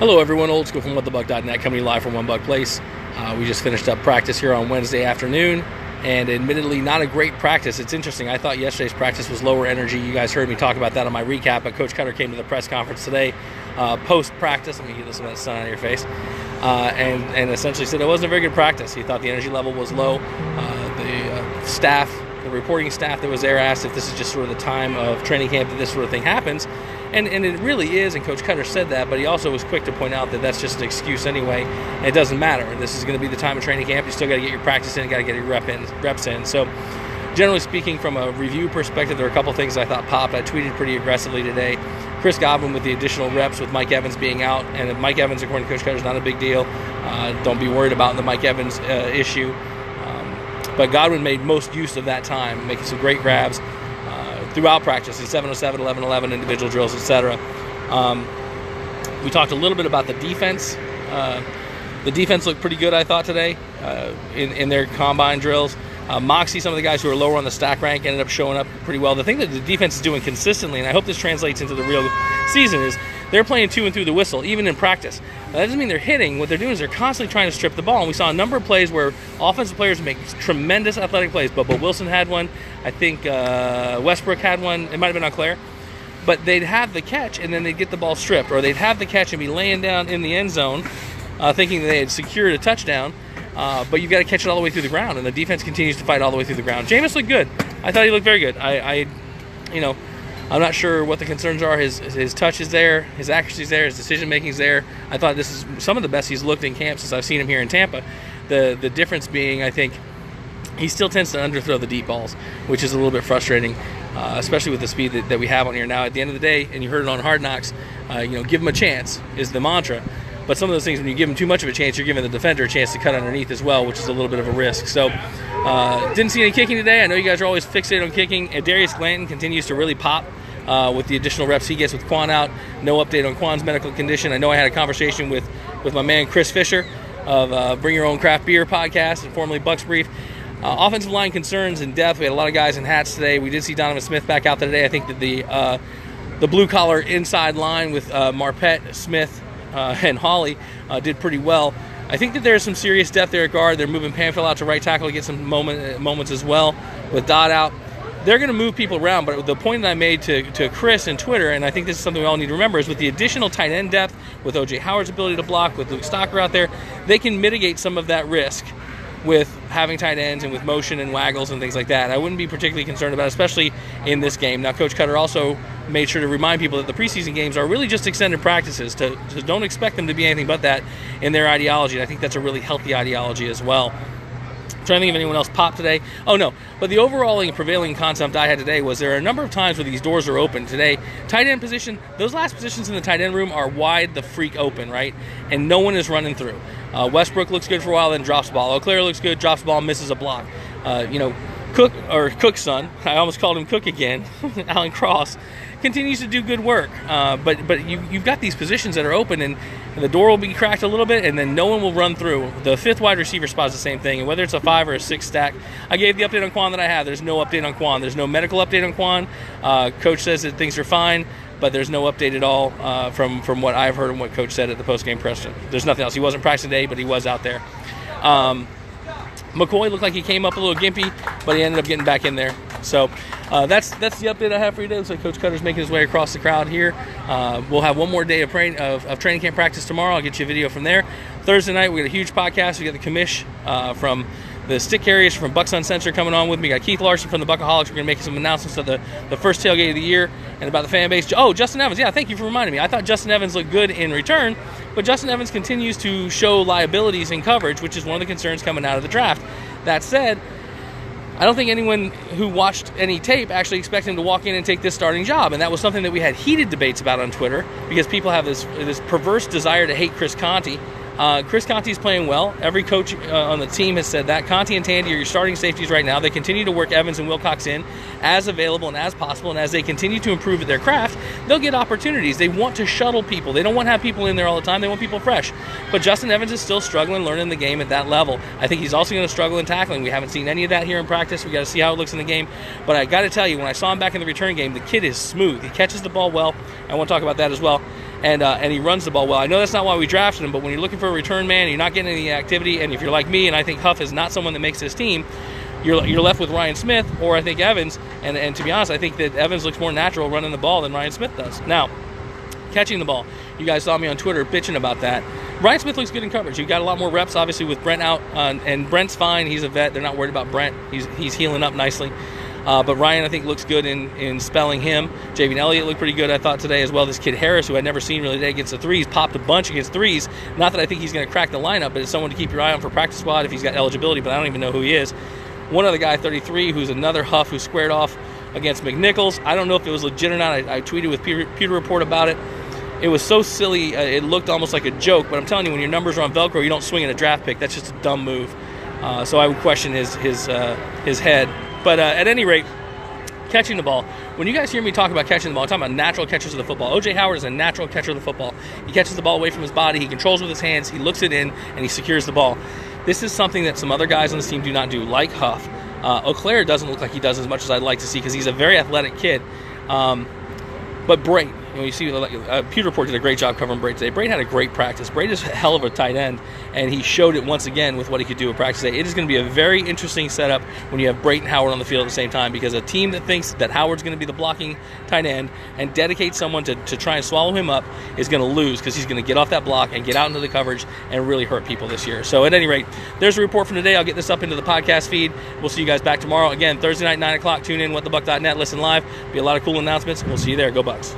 Hello everyone, Old School from WhatTheBuck.net coming live from One Buck Place. We just finished up practice here on Wednesday afternoon, and admittedly not a great practice. It's interesting, I thought yesterday's practice was lower energy. You guys heard me talk about that on my recap, but Coach Koetter came to the press conference today post-practice, let me get this sun out of your face, and essentially said it wasn't a very good practice. He thought the energy level was low. The reporting staff that was there asked if this is just sort of the time of training camp that this sort of thing happens. And it really is, and Coach Koetter said that, but he also was quick to point out that that's just an excuse anyway, and it doesn't matter. This is going to be the time of training camp. You still got to get your practice in, got to get your reps in. So generally speaking, from a review perspective, there are a couple things I thought popped. I tweeted pretty aggressively today. Chris Godwin with the additional reps with Mike Evans being out, and if Mike Evans, according to Coach Koetter, is not a big deal. Don't be worried about the Mike Evans issue. But Godwin made most use of that time, making some great grabs throughout practice, in 7-on-7, 11-on-11, individual drills, etc. We talked a little bit about the defense. The defense looked pretty good, I thought, today in their combine drills. Moxie, some of the guys who are lower on the stack rank, ended up showing up pretty well. The thing that the defense is doing consistently, and I hope this translates into the real season, is they're playing to and through the whistle, even in practice. Now, that doesn't mean they're hitting. What they're doing is they're constantly trying to strip the ball. And we saw a number of plays where offensive players make tremendous athletic plays. Bubba Wilson had one. I think Westbrook had one. It might have been on Claire. But they'd have the catch, and then they'd get the ball stripped. Or they'd have the catch and be laying down in the end zone thinking that they had secured a touchdown. But you've got to catch it all the way through the ground. And the defense continues to fight all the way through the ground. Jameis looked good. I thought he looked very good. I'm not sure what the concerns are. His touch is there, his accuracy is there, his decision making is there. I thought this is some of the best he's looked in camp since I've seen him here in Tampa. The difference being, I think, he still tends to underthrow the deep balls, which is a little bit frustrating, especially with the speed that we have on here now. At the end of the day, and you heard it on Hard Knocks, give him a chance is the mantra. But some of those things, when you give him too much of a chance, you're giving the defender a chance to cut underneath as well, which is a little bit of a risk. So didn't see any kicking today. I know you guys are always fixated on kicking. Darius Glanton continues to really pop with the additional reps he gets with Kwon out. No update on Kwon's medical condition. I know I had a conversation with my man Chris Fisher of Bring Your Own Craft Beer podcast and formerly Bucs Brief. Offensive line concerns in depth. We had a lot of guys in hats today. We did see Donovan Smith back out today. I think that the blue-collar inside line with Marpet, Smith, and Hawley did pretty well. I think that there's some serious depth there at guard. They're moving Panfill out to right tackle to get some moments as well with Dodd out. They're going to move people around, but the point that I made to Chris and Twitter, and I think this is something we all need to remember, is with the additional tight end depth, with O.J. Howard's ability to block, with Luke Stocker out there, they can mitigate some of that risk with having tight ends and with motion and waggles and things like that. I wouldn't be particularly concerned about it, especially in this game. Now, Coach Koetter also made sure to remind people that the preseason games are really just extended practices. To don't expect them to be anything but that in their ideology, and I think that's a really healthy ideology as well. I'm trying to think if anyone else popped today. Oh, no. But the overall prevailing concept I had today was there are a number of times where these doors are open. Today, tight end position, those last positions in the tight end room are wide the freak open, right? And no one is running through. Westbrook looks good for a while, then drops the ball. O'Clair looks good, drops the ball, misses a block. Cook's son, I almost called him Cook again, Alan Cross, continues to do good work. But you've got these positions that are open, and the door will be cracked a little bit, and then no one will run through. The fifth wide receiver spot is the same thing, and whether it's a 5 or a 6 stack, I gave the update on Kwon that I have. There's no update on Kwon. There's no medical update on Kwon. Coach says that things are fine, but there's no update at all from what I've heard and what Coach said at the post-game press. There's nothing else. He wasn't practicing today, but he was out there. McCoy looked like he came up a little gimpy, but he ended up getting back in there. So that's the update I have for you today. Looks like Coach Koetter's making his way across the crowd here. We'll have one more day of training camp practice tomorrow. I'll get you a video from there. Thursday night, we got a huge podcast. We got the commish from the stick carriers from Bucs Uncensored coming on with me. We got Keith Larson from the Buckaholics. We're going to make some announcements of the first tailgate of the year and about the fan base. Oh, Justin Evans. Yeah, thank you for reminding me. I thought Justin Evans looked good in return, but Justin Evans continues to show liabilities in coverage, which is one of the concerns coming out of the draft. That said, I don't think anyone who watched any tape actually expected him to walk in and take this starting job, and that was something that we had heated debates about on Twitter because people have this perverse desire to hate Chris Conte. Chris Conte is playing well. Every coach on the team has said that. Conte and Tandy are your starting safeties right now. They continue to work Evans and Wilcox in as available and as possible, and as they continue to improve at their craft, they'll get opportunities. They want to shuttle people. They don't want to have people in there all the time. They want people fresh. But Justin Evans is still struggling learning the game at that level. I think he's also going to struggle in tackling. We haven't seen any of that here in practice. We got to see how it looks in the game. But I got to tell you, when I saw him back in the return game, the kid is smooth. He catches the ball well. I want to talk about that as well. and he runs the ball well. I know that's not why we drafted him, but when you're looking for a return man, you're not getting any activity, and if you're like me, and I think Huff is not someone that makes this team, you're left with Ryan Smith, or I think Evans, and to be honest, I think that Evans looks more natural running the ball than Ryan Smith does. Now, catching the ball, you guys saw me on Twitter bitching about that. Ryan Smith looks good in coverage. You got a lot more reps, obviously, with Brent out, and Brent's fine. He's a vet. They're not worried about Brent. He's healing up nicely. But Ryan, I think, looks good in spelling him. Javian Elliott looked pretty good, I thought, today as well. This kid Harris, who I'd never seen really today against the threes, popped a bunch against threes. Not that I think he's going to crack the lineup, but it's someone to keep your eye on for practice squad if he's got eligibility, but I don't even know who he is. One other guy, 33, who's another Huff who squared off against McNichols. I don't know if it was legit or not. I tweeted with Pewter Report about it. It was so silly, it looked almost like a joke, but I'm telling you, when your numbers are on Velcro, you don't swing at a draft pick. That's just a dumb move. So I would question his head. But at any rate, catching the ball. When you guys hear me talk about catching the ball, I'm talking about natural catchers of the football. O.J. Howard is a natural catcher of the football. He catches the ball away from his body, he controls with his hands, he looks it in, and he secures the ball. This is something that some other guys on this team do not do, like Huff. Auclair doesn't look like he does as much as I'd like to see because he's a very athletic kid. But Brate, you see, Pewter Report did a great job covering Brate today. Brate had a great practice. Brate is a hell of a tight end, and he showed it once again with what he could do at practice today. It is going to be a very interesting setup when you have Brate and Howard on the field at the same time, because a team that thinks that Howard's going to be the blocking tight end and dedicate someone to try and swallow him up is going to lose, because he's going to get off that block and get out into the coverage and really hurt people this year. So at any rate, there's a report from today. I'll get this up into the podcast feed. We'll see you guys back tomorrow. Again, Thursday night, 9 o'clock. Tune in, whatthebuck.net. Listen live. Be a lot of cool announcements. We'll see you there. Go Bucs.